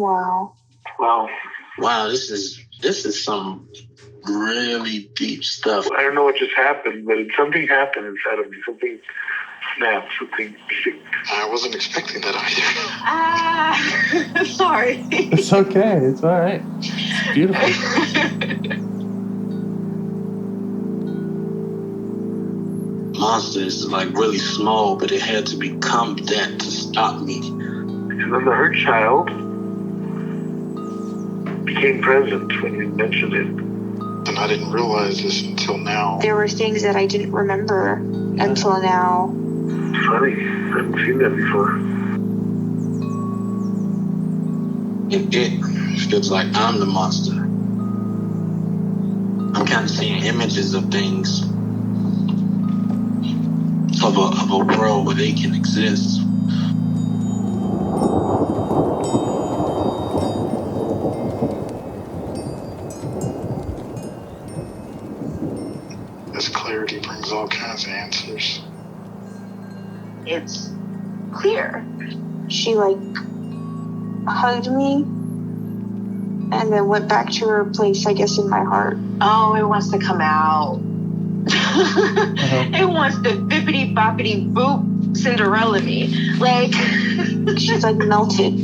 Wow. Wow, this is some really deep stuff. I don't know what just happened, but something happened inside of me. Something snapped, something sick. I wasn't expecting that either. Sorry. It's okay. It's all right. It's beautiful. Monster is like really small, but it had to become that to stop me. And then the hurt child became present when you mentioned it. And I didn't realize this until now. There were things that I didn't remember until now. Funny, I haven't seen that before. It feels like I'm the monster. I'm kind of seeing images of things. Of a world where they can exist. This clarity brings all kinds of answers. It's clear. She hugged me and then went back to her place, I guess, in my heart. Oh, it wants to come out. It wants to bippity boppity boop Cinderella me. She's melted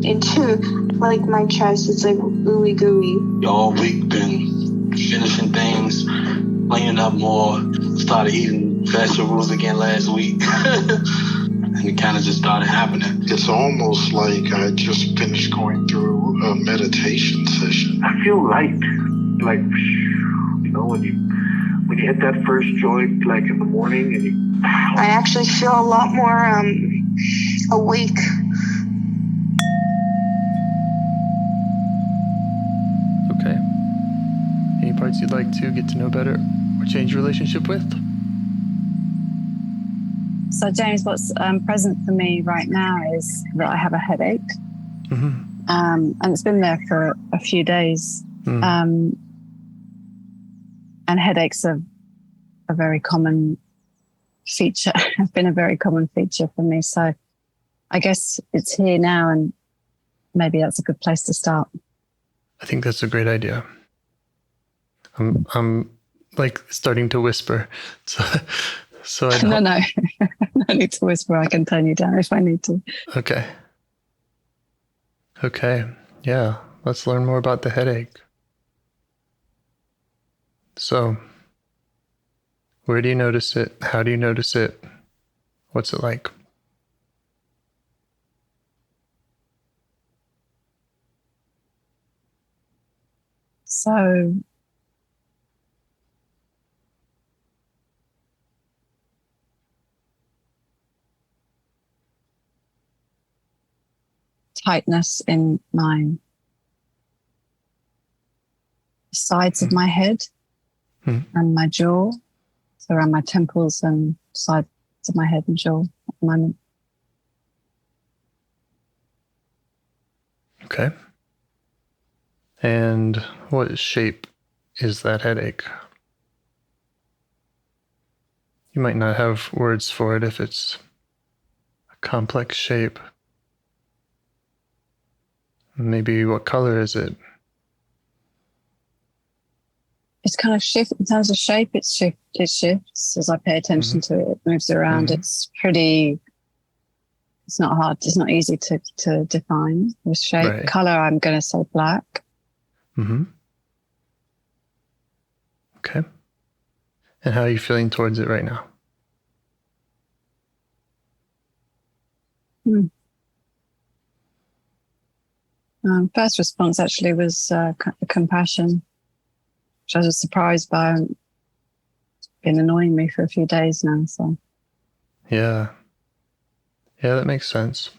into my chest. It's ooey gooey. All week been finishing things, cleaning up more, started eating vegetables again last week. And it kind of just started happening. It's almost like I just finished going through a meditation session. I feel light. When you hit that first joint, in the morning, and I actually feel a lot more awake. Okay. Any parts you'd like to get to know better or change your relationship with? So, James, what's present for me right now is that I have a headache. Mm-hmm. And it's been there for a few days. Mm. And headaches are a very common feature, have been a very common feature for me. So I guess it's here now, and maybe that's a good place to start. I think that's a great idea. I'm starting to whisper. So I don't... No. No need to whisper. I can turn you down if I need to. Okay. Yeah. Let's learn more about the headache. So, where do you notice it? How do you notice it? What's it like? So, tightness in my sides of my head. And my jaw, so around my temples and sides of my head and jaw at the moment. Okay. And what shape is that headache? You might not have words for it if it's a complex shape. Maybe what color is it? It's kind of shift in terms of shape. It shifts as I pay attention to it. It moves around. It's not hard. It's not easy to define with shape. Right. Color, I'm going to say black. Mm-hmm. Okay. And how are you feeling towards it right now? First response actually was compassion, which I was surprised by. It's been annoying me for a few days now. So yeah, that makes sense.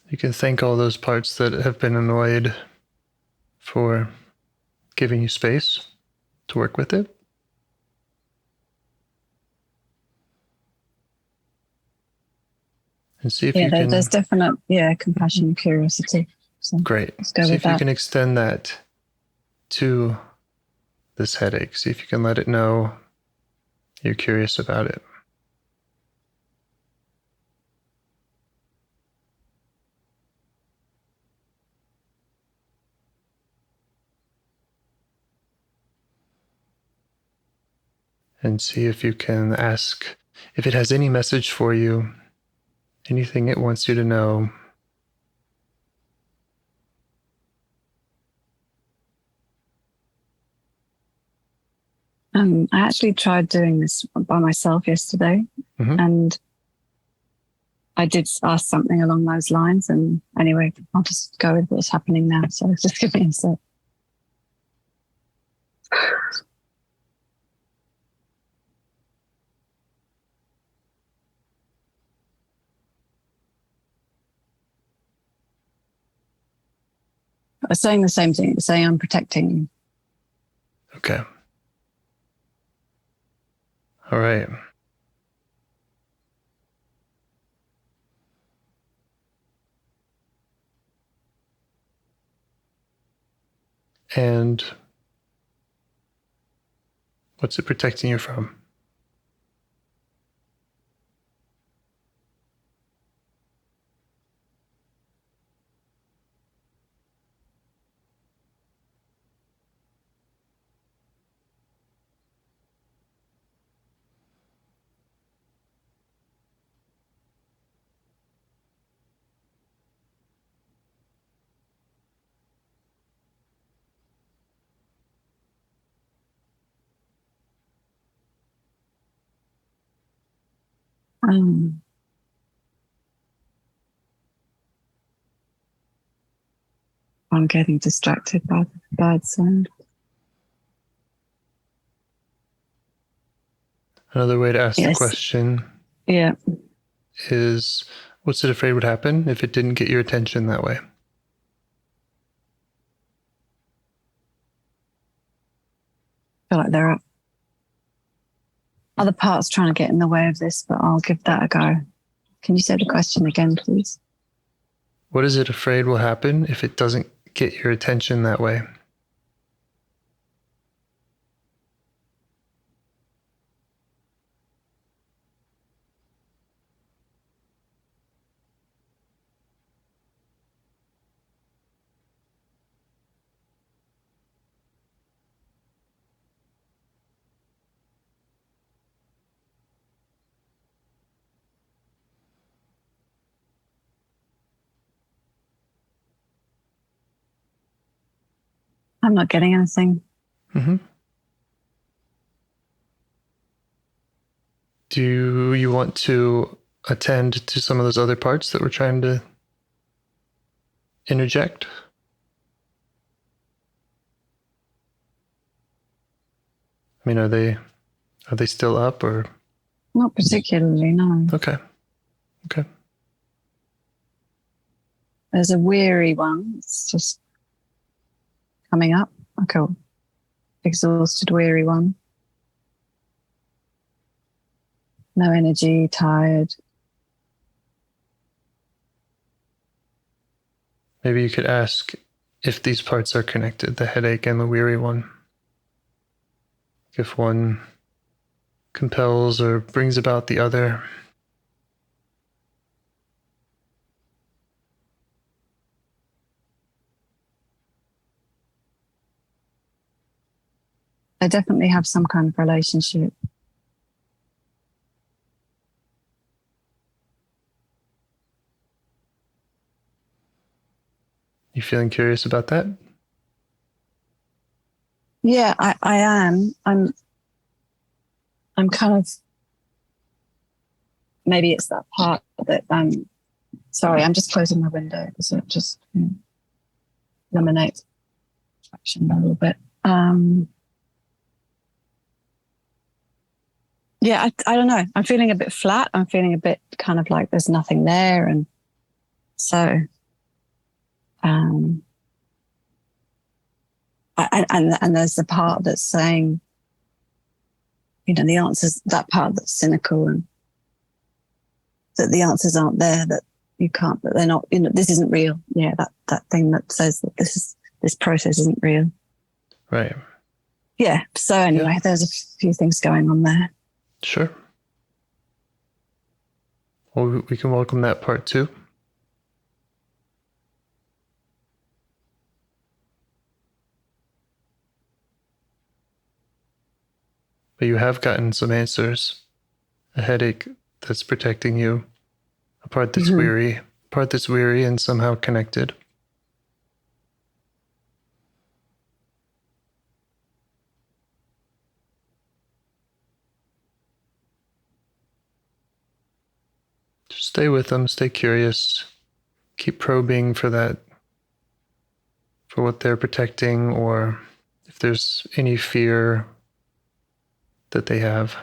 You can thank all those parts that have been annoyed for giving you space to work with it. And see if you can... there's definite, compassion and curiosity. So great. Let's go see with if that. You can extend that to this headache. See if you can let it know you're curious about it. and see if you can ask if it has any message for you, anything it wants you to know. I actually tried doing this by myself yesterday, and I did ask something along those lines. And anyway, I'll just go with what's happening now. So just give me a sec. I was saying the same thing, saying I'm protecting you. Okay. All right. And what's it protecting you from? I'm getting distracted by the bird sound. Another way to ask the question is, what's it afraid would happen if it didn't get your attention that way? I feel like there are other parts trying to get in the way of this, but I'll give that a go. Can you say the question again, please? What is it afraid will happen if it doesn't get your attention that way? I'm not getting anything. Do you want to attend to some of those other parts that we're trying to interject? I mean, are they still up or? Not particularly, no. Okay. There's a weary one. It's just coming up. Like a exhausted, weary one. No energy, tired. Maybe you could ask if these parts are connected, the headache and the weary one. If one compels or brings about the other. They definitely have some kind of relationship. You feeling curious about that? Yeah, I am. I'm kind of, maybe it's that part that sorry, I'm just closing my window because it just eliminates action a little bit. Yeah, I don't know. I'm feeling a bit flat. I'm feeling a bit kind of like there's nothing there. And so, and there's the part that's saying, the answers, that part that's cynical and that the answers aren't there, that you can't, that they're not, this isn't real. Yeah, that thing that says that this process isn't real. Right. Yeah. So anyway, there's a few things going on there. Sure. Well, we can welcome that part too. But you have gotten some answers. A headache that's protecting you, a part that's weary, and somehow connected. Just stay with them, stay curious, keep probing for that, for what they're protecting, or if there's any fear that they have.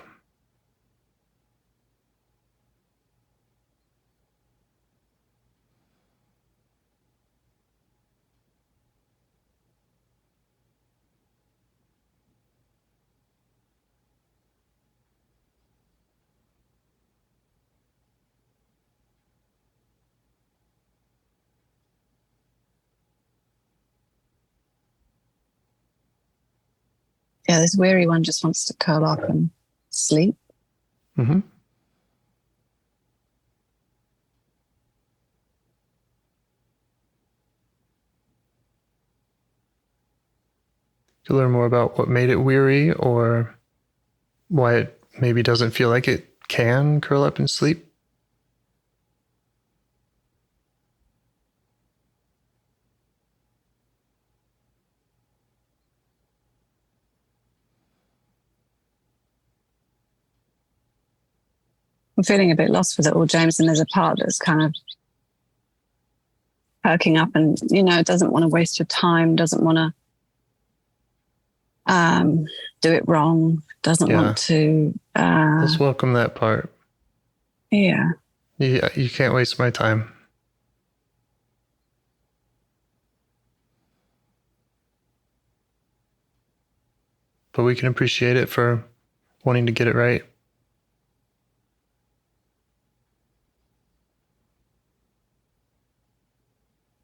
Yeah, this weary one just wants to curl up and sleep. Mm-hmm. To learn more about what made it weary or why it maybe doesn't feel like it can curl up and sleep. I'm feeling a bit lost with it all, James, and there's a part that's kind of perking up and, doesn't want to waste your time, doesn't want to do it wrong, doesn't want to... Let's welcome that part. Yeah. You can't waste my time. But we can appreciate it for wanting to get it right.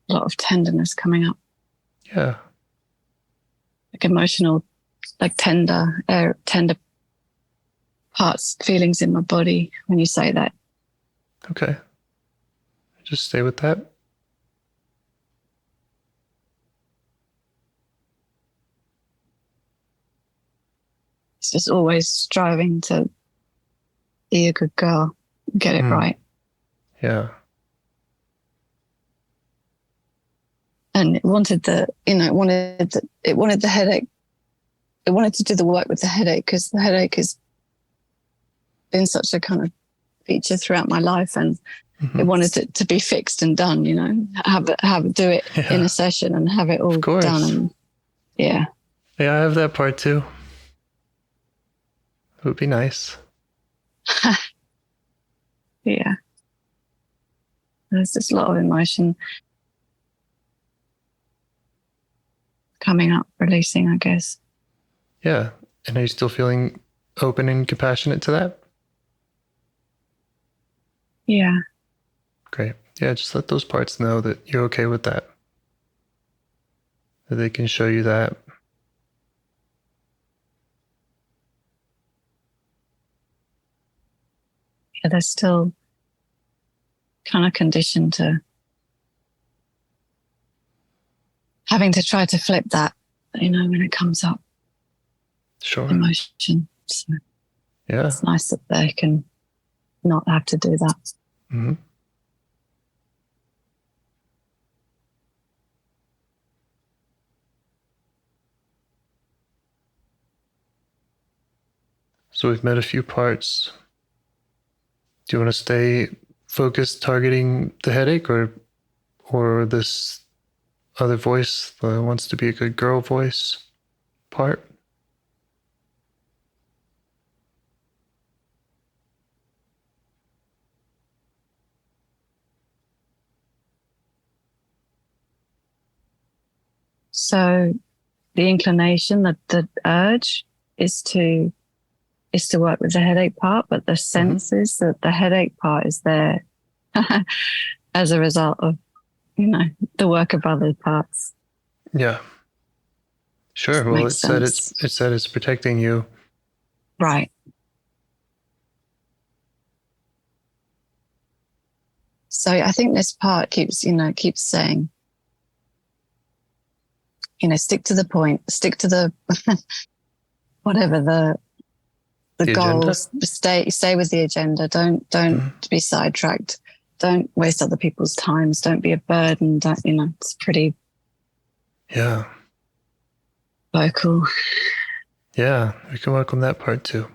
A lot of tenderness coming up. Yeah. Like emotional, like tender parts, feelings in my body when you say that. Okay. Just stay with that. It's just always striving to be a good girl, get it right. Yeah. And it wanted the headache. It wanted to do the work with the headache because the headache has been such a kind of feature throughout my life, and it wanted it to be fixed and done. Have it do it in a session and have it all done. And yeah, I have that part too. It would be nice. Yeah, there's just a lot of emotion coming up, releasing, I guess. Yeah. And are you still feeling open and compassionate to that? Yeah. Great. Yeah, just let those parts know that you're okay with that. That they can show you that. Yeah, they're still kind of conditioned to having to try to flip that, when it comes up. Sure. Emotion. So yeah. It's nice that they can not have to do that. Mm-hmm. So we've met a few parts. Do you want to stay focused targeting the headache or this other voice, the wants to be a good girl voice part? So the inclination, the urge is to work with the headache part, but the sense is that the headache part is there as a result of, the work of other parts. Yeah. Sure. Well, it said it's protecting you. Right. So I think this part keeps saying, stick to the point, stick to the, whatever the agenda? goals. Stay with the agenda. Don't be sidetracked. Don't waste other people's times. Don't be a burden. It's pretty vocal. Yeah, we can work on that part too.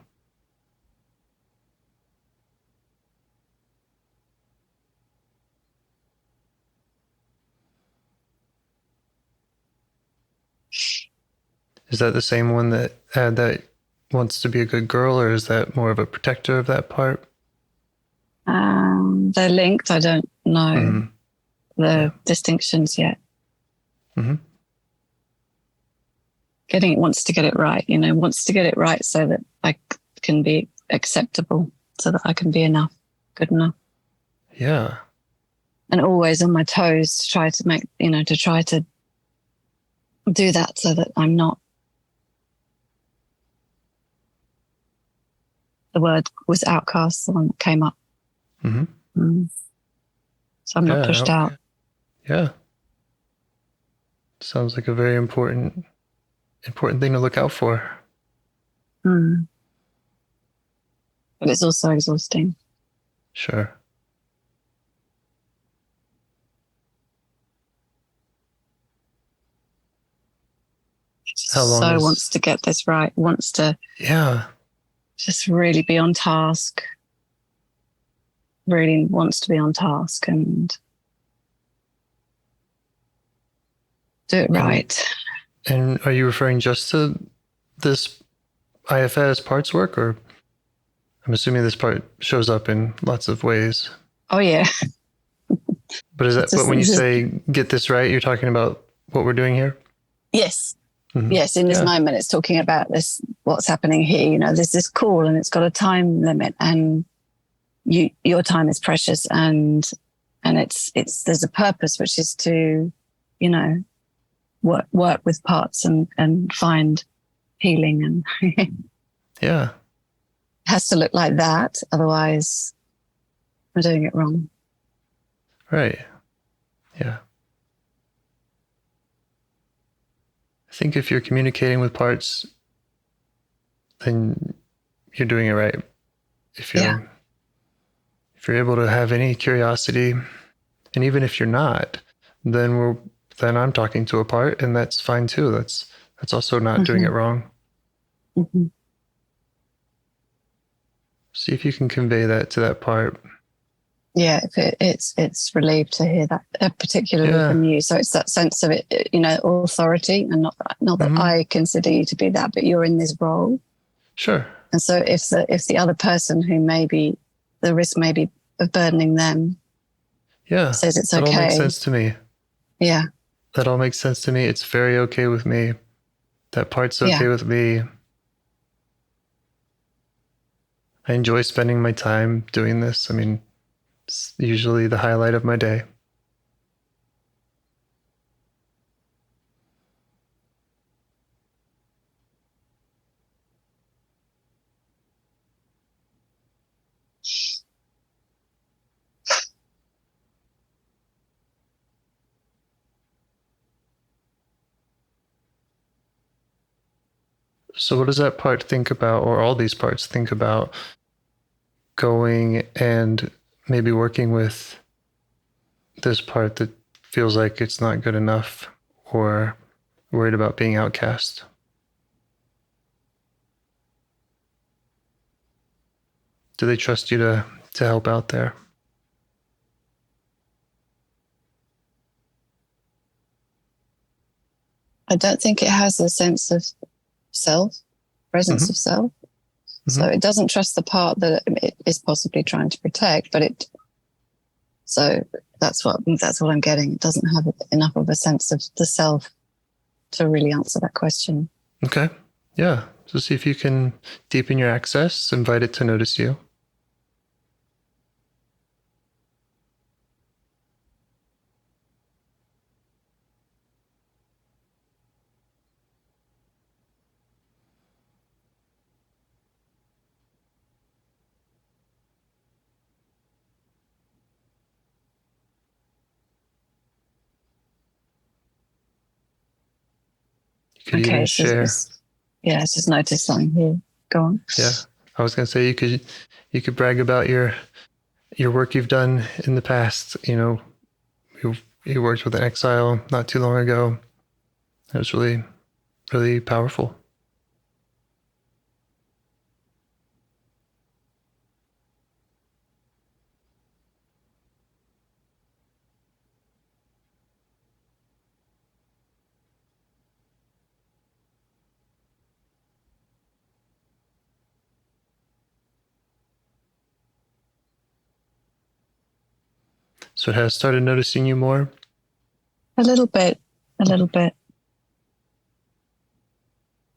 Is that the same one that wants to be a good girl, or is that more of a protector of that part? They're linked. I don't know the distinctions yet. Mm-hmm. Wants to get it right, wants to get it right so that I can be acceptable, so that I can be enough, good enough. Yeah. And always on my toes to try to make, to try to do that so that I'm not. The word was outcast, the one that came up. Mm-hmm. So I'm not pushed out. Yeah. Sounds like a very important thing to look out for. But it's also exhausting. Sure. How long wants to get this right, wants to just really be on task, really wants to be on task and do it right. And are you referring just to this IFS parts work, or I'm assuming this part shows up in lots of ways? Oh, yeah. But but when you say get this right, you're talking about what we're doing here? Yes. Mm-hmm. Yes, in this moment, it's talking about this, what's happening here. There's this call and it's got a time limit, and your time is precious, and there's a purpose, which is to, work with parts and find healing, and yeah, it has to look like that. Otherwise, we're doing it wrong. Right. Yeah. I think if you're communicating with parts, then you're doing it right. If you're able to have any curiosity, and even if you're not, then I'm talking to a part, and that's fine too. That's also not doing it wrong. Mm-hmm. See if you can convey that to that part. Yeah, it's relieved to hear that, particularly from you. So it's that sense of it, authority, and not that I consider you to be that, but you're in this role. Sure. And so if the other person who maybe the risk maybe of burdening them, says it's okay. That all makes sense to me. Yeah. That all makes sense to me. It's very okay with me. That part's okay with me. I enjoy spending my time doing this. I mean, it's usually the highlight of my day. So what does that part think about, or all these parts think about, going and maybe working with this part that feels like it's not good enough, or worried about being outcast? Do they trust you to help out there? I don't think it has a sense of self, presence of self. So it doesn't trust the part that it is possibly trying to protect, so that's what I'm getting. It doesn't have enough of a sense of the self to really answer that question. Okay. Yeah. So see if you can deepen your access, invite it to notice you. You could even share. It's just notice something here. Go on. Yeah. I was gonna say you could brag about your work you've done in the past. You know, you worked with an exile not too long ago. It was really, really powerful. So it has started noticing you more? A little bit.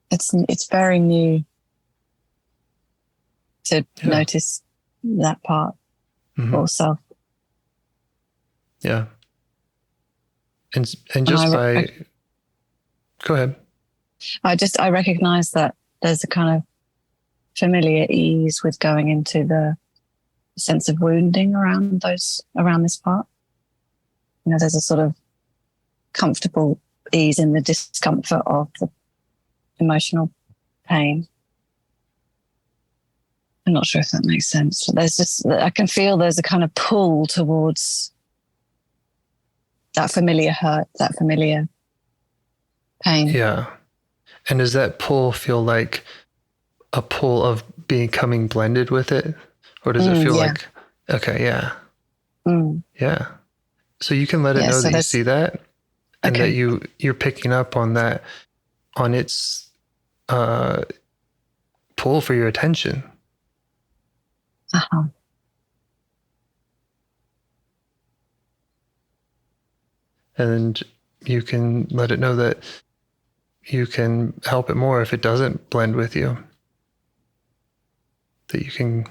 It's very new to notice that part also. Yeah. And just go ahead. I recognize that there's a kind of familiar ease with going into the sense of wounding around this part. You know, there's a sort of comfortable ease in the discomfort of the emotional pain. I'm not sure if that makes sense. But I can feel there's a kind of pull towards that familiar hurt, that familiar pain. Yeah. And does that pull feel like a pull of becoming blended with it? Or does it feel like, okay, yeah. Yeah. So you can let it know that you see that and that you're picking up on that, on its pull for your attention. Uh-huh. And you can let it know that you can help it more if it doesn't blend with you. That you can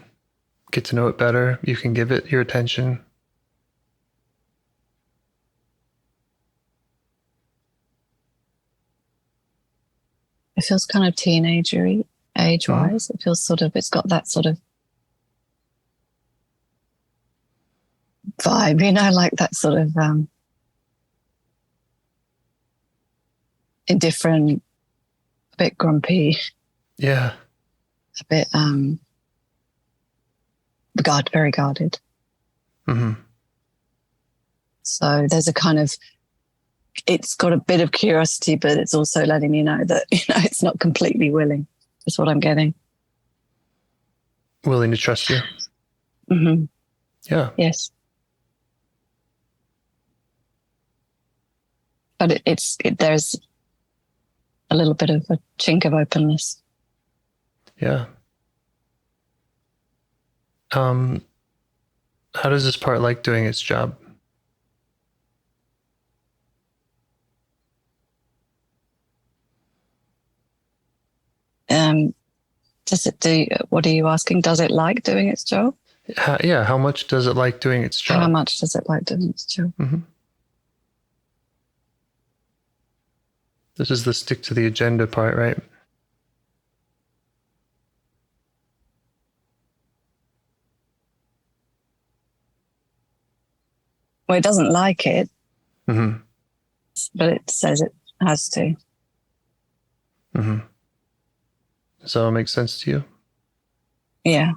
get to know it better. You can give it your attention. It feels kind of teenagery age-wise. It feels it's got that sort of vibe, you know, like that sort of indifferent, a bit grumpy. Yeah. A bit very guarded. Mm-hmm. So there's a kind of, it's got a bit of curiosity, but it's also letting you know that, you know, it's not completely willing. That's what I'm getting. Willing to trust you. Mm-hmm. Yeah. Yes. But there's a little bit of a chink of openness. Yeah. How does this part like doing its job? Does it do, what are you asking? Does it like doing its job? How much does it like doing its job? How much does it like doing its job? Mm-hmm. This is the stick to the agenda part, right? Well, it doesn't like it, Mm-hmm. but it says it has to. Mm-hmm. Does that all make sense to you? Yeah.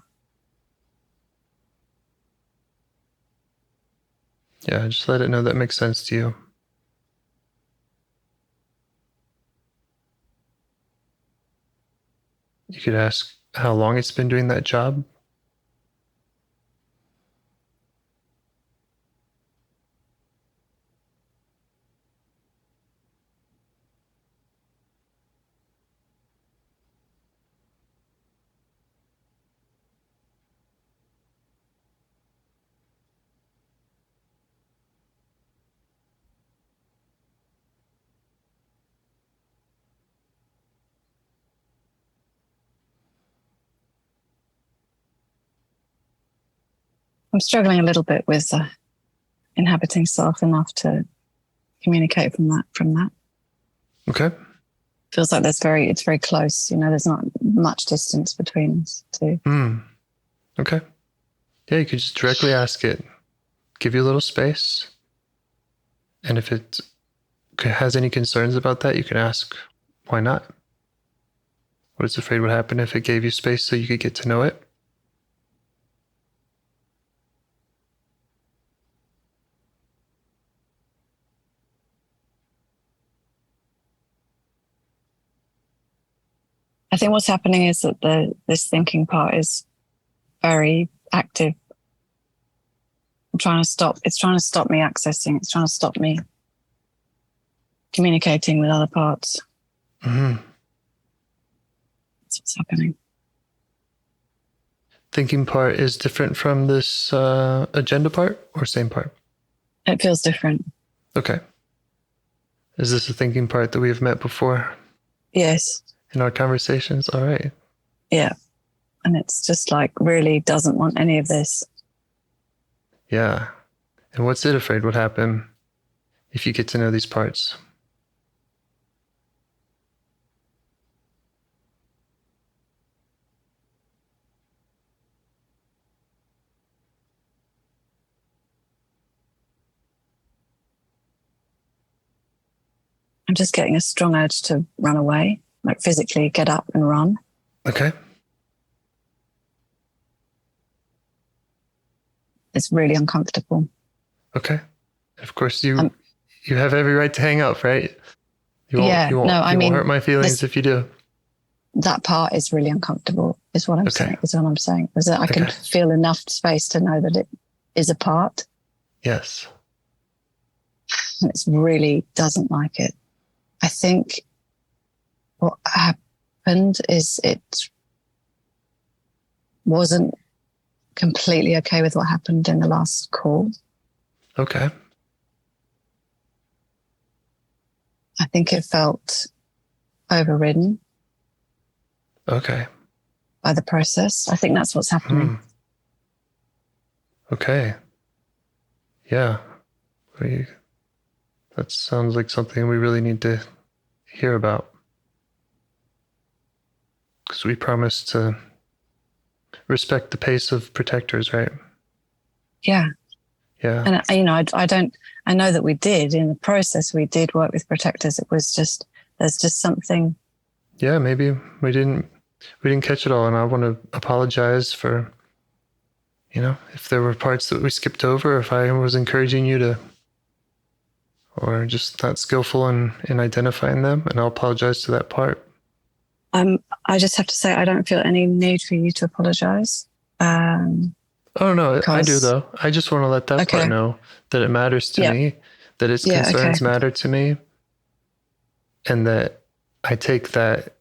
Yeah, just let it know that makes sense to you. You could ask how long it's been doing that job. I'm struggling a little bit with inhabiting self enough to communicate from that. Okay. Feels like it's very close. You know, there's not much distance between us two. Okay. Yeah, you could just directly ask it. Give you a little space. And if it has any concerns about that, you can ask, why not? What it's afraid would happen if it gave you space so you could get to know it? I think what's happening is that this thinking part is very active. It's trying to stop me accessing. It's trying to stop me communicating with other parts. Mm-hmm. That's what's happening. Thinking part is different from this agenda part, or same part? It feels different. Okay. Is this a thinking part that we have met before Yes. in our conversations? All right. Yeah. And it's just like really doesn't want any of this. Yeah. And what's it afraid would happen if you get to know these parts? I'm just getting a strong urge to run away, like physically get up and run. Okay. It's really uncomfortable. Okay. Of course, you have every right to hang up, right? You won't hurt my feelings if you do. That part is really uncomfortable, is what I'm saying. Is what I'm saying. Is that I can feel enough space to know that it is a part. Yes. And it really doesn't like it. I think what happened is it wasn't completely okay with what happened in the last call. Okay. I think it felt overridden. Okay. By the process. I think that's what's happening. Okay. Yeah. That sounds like something we really need to hear about. Because we promised to respect the pace of protectors, right? Yeah. Yeah. And, I know that we did in the process, we did work with protectors. It was just, there's just something. Yeah, maybe we didn't catch it all. And I want to apologize for, if there were parts that we skipped over, if I was encouraging you to, or just not skillful in identifying them. And I'll apologize to that part. I just have to say, I don't feel any need for you to apologize. Oh, no, I do, though. I just want to let that part know that it matters to me, that its concerns matter to me, and that I take that,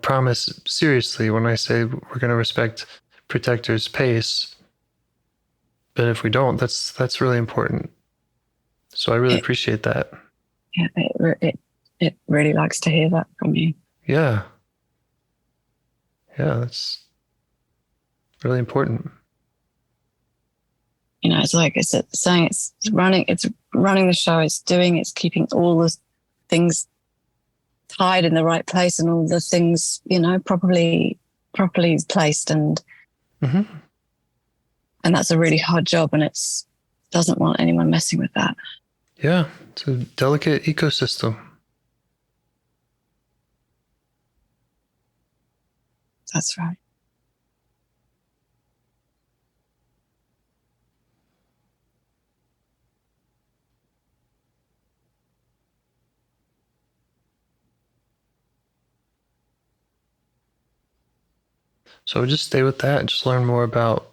promise seriously when I say we're going to respect protectors' pace. But if we don't, that's really important. So I really appreciate that. Yeah, it really likes to hear that from you. Yeah. Yeah, that's really important. It's like it's saying it's running the show, it's keeping all the things tied in the right place and all the things, properly placed and and that's a really hard job and it doesn't want anyone messing with that. Yeah, it's a delicate ecosystem. That's right. So just stay with that and just learn more about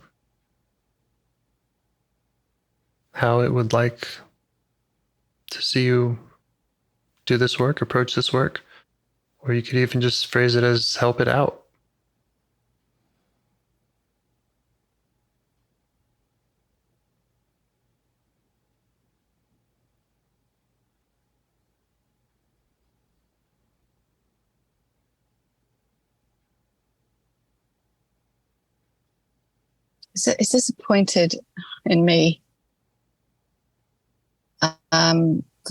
how it would like to see you do this work, approach this work, or you could even just phrase it as help it out. It's disappointed in me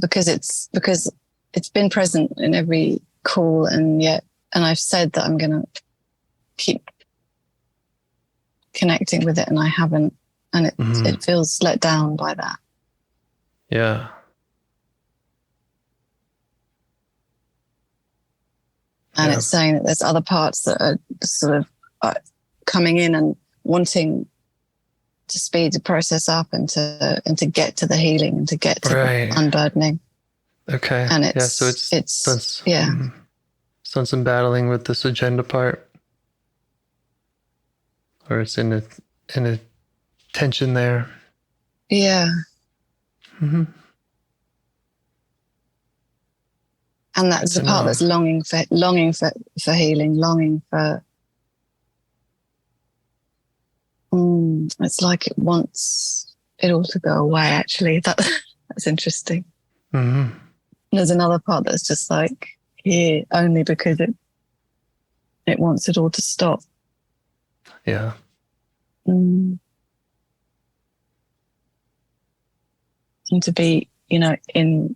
because it's been present in every call and I've said that I'm going to keep connecting with it and I haven't, and it feels let down by that. Yeah. And it's saying that there's other parts that are sort of coming in and wanting to speed the process up and to get to the healing and to get to the unburdening. Okay. And it's so it's some battling with this agenda part, or it's in a tension there. Yeah. Mm-hmm. And that's the part that's longing for healing, longing for. It's like it wants it all to go away. Actually, that's interesting. Mm-hmm. There's another part that's just like here only because it wants it all to stop. Yeah. And to be, in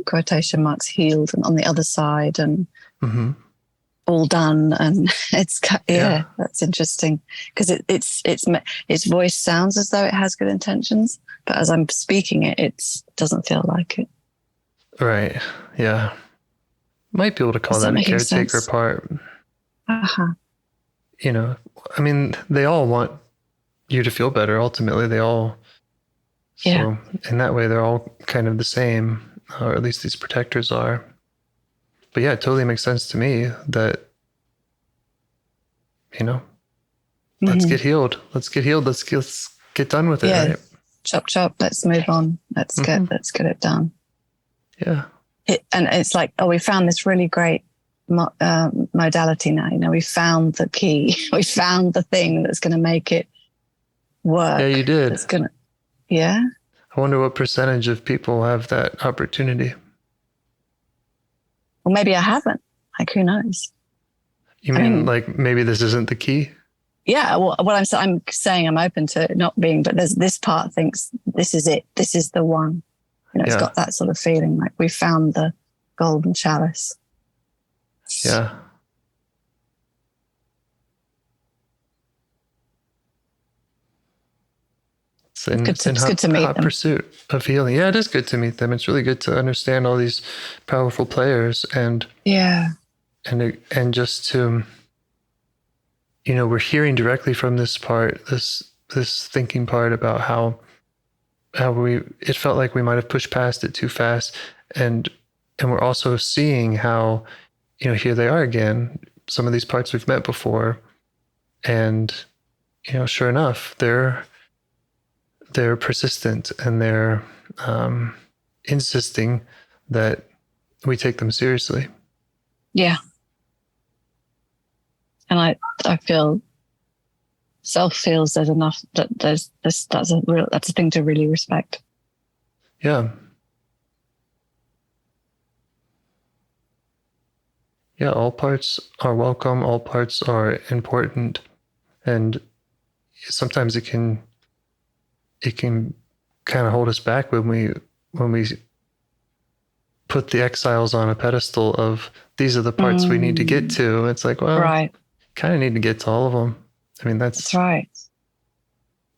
quotation marks, healed and on the other side and all done. And it's that's interesting because its voice sounds as though it has good intentions, but as I'm speaking it doesn't feel like it. Right. Yeah. Might be able to call that a caretaker part. I mean, they all want you to feel better. Ultimately, they all. So in that way, they're all kind of the same, or at least these protectors are. But yeah, it totally makes sense to me that, let's get healed. Let's get healed. Let's get done with it. Right? Chop, chop. Let's move on. Let's get it done. Yeah. And it's like, we found this really great modality now. We found the key. We found the thing that's going to make it work. Yeah, you did. It's going to. Yeah. I wonder what percentage of people have that opportunity. Well, maybe I haven't. Like, who knows? You mean like maybe this isn't the key? Yeah. Well, what I'm saying I'm open to it not being, but there's this part thinks this is it. This is the one. It's got that sort of feeling like we found the golden chalice. Yeah. It's good to meet them. Pursuit of healing. Yeah, it is good to meet them. It's really good to understand all these powerful players and just to, we're hearing directly from this part, this thinking part about how it felt like we might have pushed past it too fast, and we're also seeing how, here they are again. Some of these parts we've met before, and sure enough, they're persistent and they're insisting that we take them seriously. Yeah. And I feel self feels there's enough that there's this, that's a thing to really respect. Yeah. Yeah. All parts are welcome. All parts are important. And sometimes it can kind of hold us back when we put the exiles on a pedestal of these are the parts we need to get to. It's like, well, kind of need to get to all of them. I mean, that's right.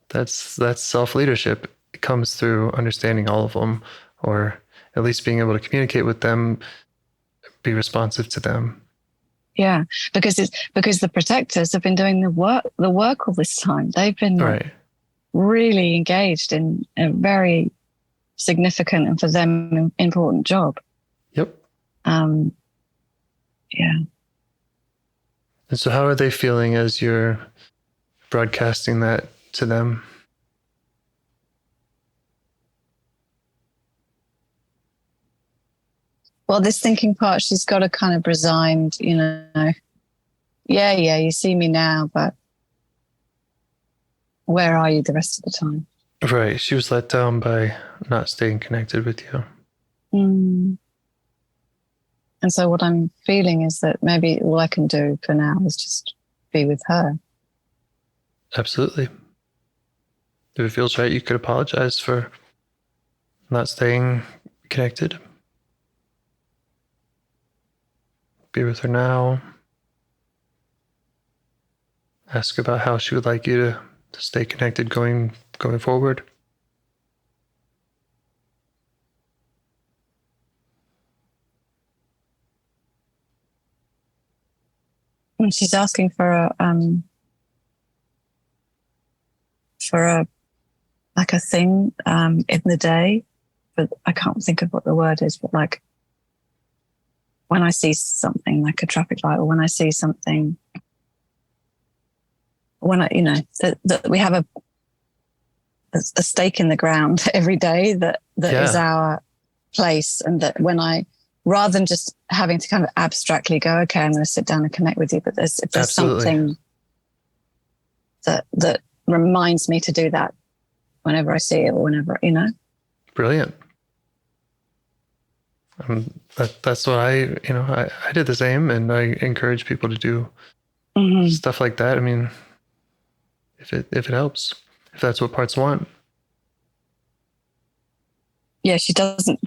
That's self-leadership. It comes through understanding all of them, or at least being able to communicate with them, be responsive to them. Yeah, because the protectors have been doing the work all this time. They've been really engaged in a very significant and for them important job. Yep. Yeah. And so how are they feeling as you're broadcasting that to them? Well, this thinking part, she's got a kind of resigned, yeah, you see me now, but where are you the rest of the time? Right. She was let down by not staying connected with you. And so what I'm feeling is that maybe all I can do for now is just be with her. Absolutely. If it feels right, you could apologize for not staying connected. Be with her now. Ask about how she would like you to stay connected going forward. And she's asking for a like a thing in the day, but I can't think of what the word is. But like when I see something like a traffic light, or when I see something, when I, that we have a stake in the ground every day that is our place, and that when rather than just having to kind of abstractly go, okay, I'm going to sit down and connect with you, but if there's something that reminds me to do that whenever I see it, or whenever, Brilliant. That's what I did the same, and I encourage people to do stuff like that. I mean, if it helps, if that's what parts want. Yeah, she doesn't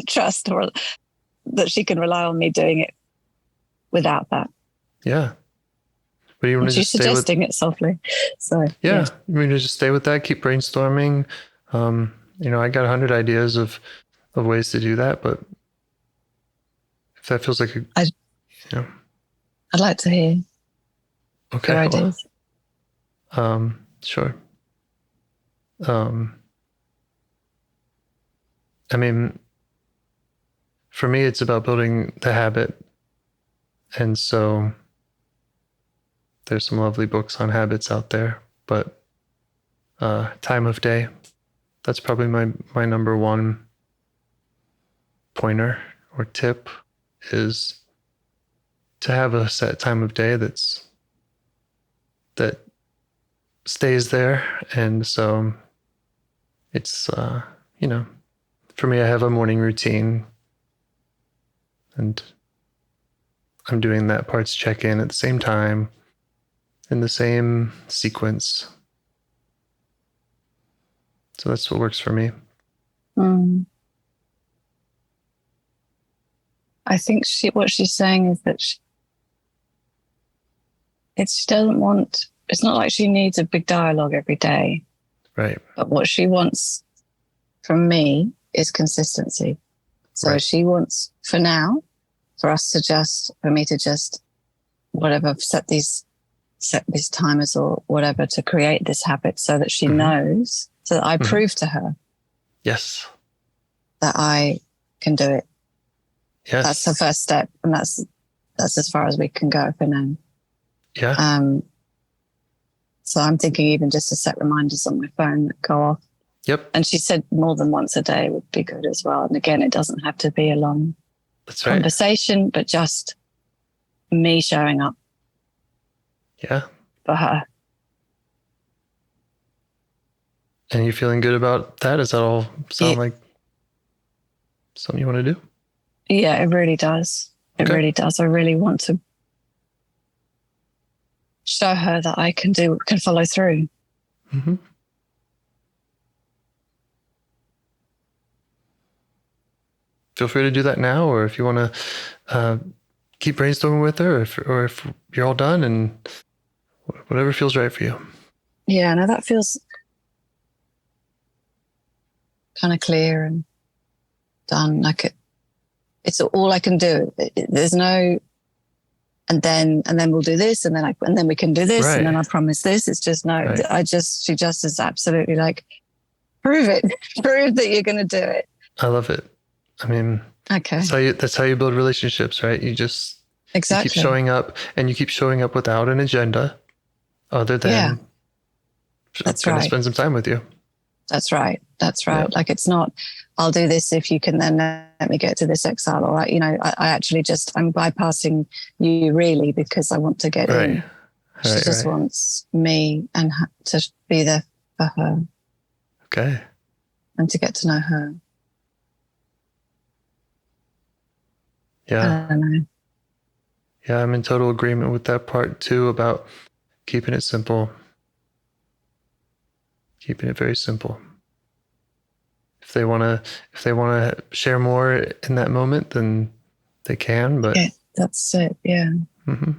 trust or that she can rely on me doing it without that. Yeah. But you want to she's just stay suggesting it softly. So yeah, you want to just stay with that, keep brainstorming. I got 100 ideas of ways to do that, but if that feels like I'd like to hear your ideas. Sure. I mean, for me, it's about building the habit. And so there's some lovely books on habits out there, but time of day, that's probably my number one pointer or tip, is to have a set time of day that stays there. And so it's, for me, I have a morning routine, and I'm doing that parts check-in at the same time in the same sequence. So that's what works for me. I think what she's saying is that she doesn't want, it's not like she needs a big dialogue every day. Right. But what she wants from me is consistency. So she wants, for now, for me to just whatever, set these timers or whatever to create this habit, so that she knows, so that I prove to her. Yes. That I can do it. Yes. That's the first step, and that's as far as we can go for now. Yeah. So I'm thinking even just to set reminders on my phone that go off. Yep. And she said more than once a day would be good as well. And again, it doesn't have to be a long conversation, but just me showing up. Yeah. For her. And you feeling good about that? Does that all sound like something you want to do? Yeah, it really does. It really does. I really want to show her that I can follow through. Mm-hmm. Feel free to do that now, or if you want to keep brainstorming with her, or if you're all done, and whatever feels right for you. Yeah, no, that feels kind of clear and done. Like it's all I can do. There's no, and then we'll do this, and then we can do this, and then I promise this. It's just no. She just is absolutely like, prove it, prove that you're going to do it. I love it. I mean, that's how you build relationships, right? You just you keep showing up, and you keep showing up without an agenda, other than that's going to spend some time with you. That's right. That's right. Yeah. Like it's not, I'll do this if you can then let me get to this exile. Or, I actually I'm bypassing you really because I want to get in. She just wants me and to be there for her. Okay. And to get to know her. Yeah. I don't know. Yeah, I'm in total agreement with that part too, about keeping it simple. Keeping it very simple. If they want to share more in that moment, then they can, but that's it. Yeah. Mm-hmm.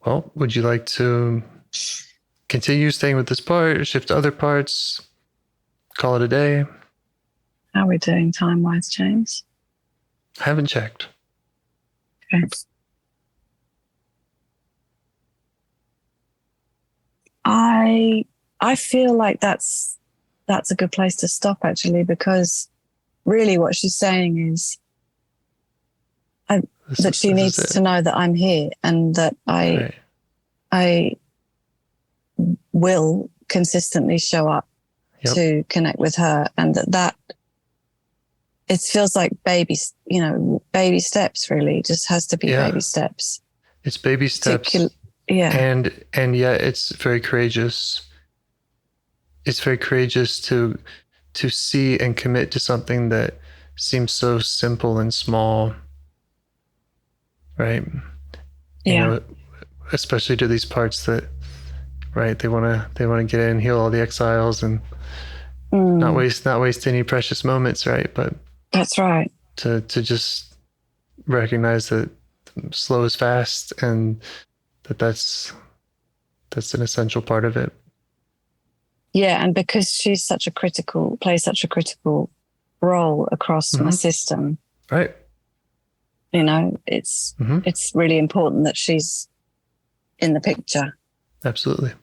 Well, would you like to continue staying with this part, shift to other parts, call it a day? How are we doing time-wise, James? I haven't checked. Okay. I feel like that's a good place to stop, actually, because really what she's saying is that she needs to know that I'm here and that I will consistently show up to connect with her, and that it feels like baby steps. Really, it just has to be baby steps. It's baby steps. And yet it's very courageous. It's very courageous to see and commit to something that seems so simple and small, right? You know, especially to these parts that, right, they want to get in, heal all the exiles, and not waste any precious moments, right? But that's right. To just recognize that slow is fast, and that's an essential part of it. Yeah, and because she's plays such a critical role across my system. Right. You know, it's really important that she's in the picture. Absolutely.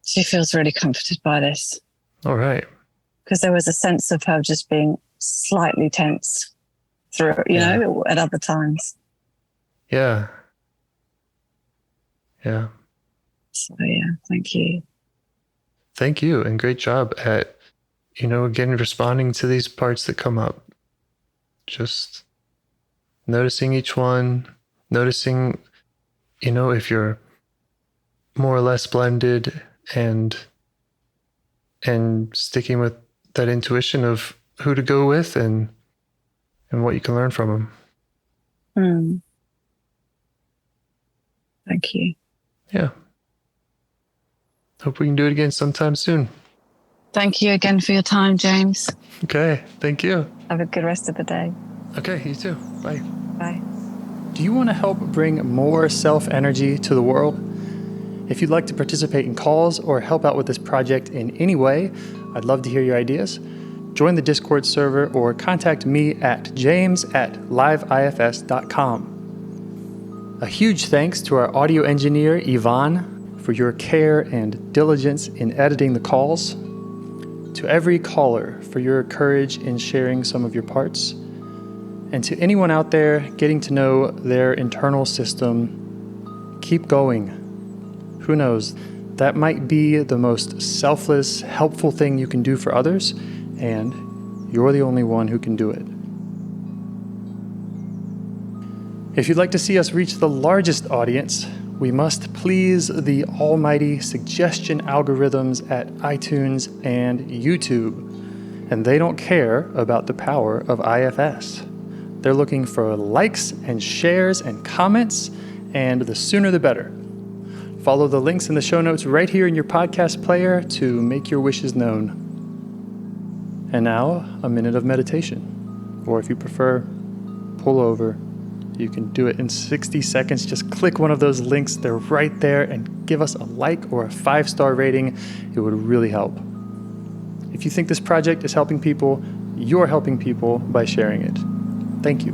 She feels really comforted by this. All right. Because there was a sense of her just being slightly tense through, you know, at other times. Yeah. Yeah. So, yeah, thank you. Thank you. And great job at, again, responding to these parts that come up. Just noticing each one, noticing, if you're more or less blended, and sticking with that intuition of who to go with and what you can learn from them. Thank you. Yeah. Hope we can do it again sometime soon. Thank you again for your time, James. Okay. Thank you. Have a good rest of the day. Okay. You too. Bye. Bye. Do you want to help bring more self-energy to the world? If you'd like to participate in calls or help out with this project in any way, I'd love to hear your ideas. Join the Discord server or contact me at james@liveifs.com. A huge thanks to our audio engineer, Yvonne, for your care and diligence in editing the calls. To every caller for your courage in sharing some of your parts. And to anyone out there getting to know their internal system, keep going. Who knows, that might be the most selfless, helpful thing you can do for others, and you're the only one who can do it. If you'd like to see us reach the largest audience, we must please the almighty suggestion algorithms at iTunes and YouTube, and they don't care about the power of IFS. They're looking for likes and shares and comments, and the sooner the better. Follow the links in the show notes right here in your podcast player to make your wishes known. And now, a minute of meditation. Or if you prefer, pull over. You can do it in 60 seconds. Just click one of those links. They're right there, and give us a like or a 5-star rating. It would really help. If you think this project is helping people, you're helping people by sharing it. Thank you.